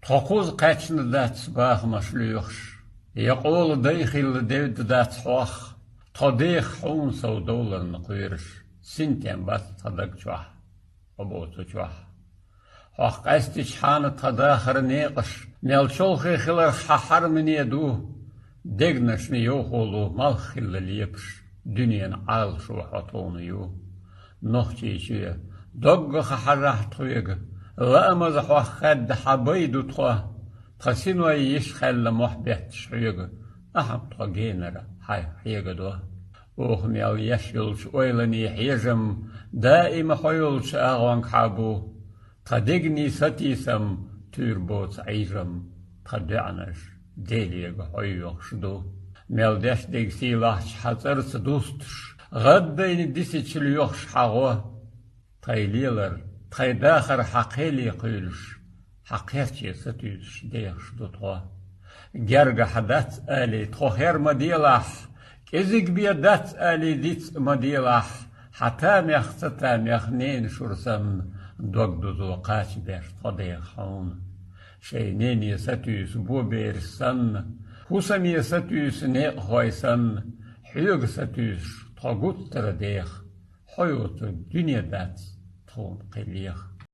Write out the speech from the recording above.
Tokuz kaçını dats bağmaş lüyüş. Yaqol dayxil devd dats xox. Tadih $100 qo'yirish. Sinten bas tadak çuah. Obotu çuah. Xox qastich xana tadaxir neqish. Melçolxi xilar xahar minedu. Degnashni yoxolu mal xilla liepsh. Dünyen al şu hatonu yu. Nohçi içiye. Dogga xaharah tuyeg. La'amaz xox xad habaydu tuah. Txasinu yish xalla muhbet şuyeg. Aham txagenera. Hay xiyegadu. ميال يشيلش ويلني حيجم دائما حيولش أغوان حابو تدقني ستيسم توربوت عيجم تدعنش ديليغ حيوخ شدو ميال داش ديك سيلاحش حتر سدوستش غدين ديسيش ليوخش حاغو تايليلر تايداخر حقيلي قيلش حقيرتي ستيش ديخ شدو توا جرق حدث آلي تخير مديلاح كزيك بيدات آلي ديت مديلاح حتى ميختا ميخنين شرسم دوغدو زوقات بيش طديق حون شينين يستيس بو بيرسن حسم يستيس نيق خويسن حيوغ ستيس طاقوت ترديخ حيوت الدنيا دات طون قليخ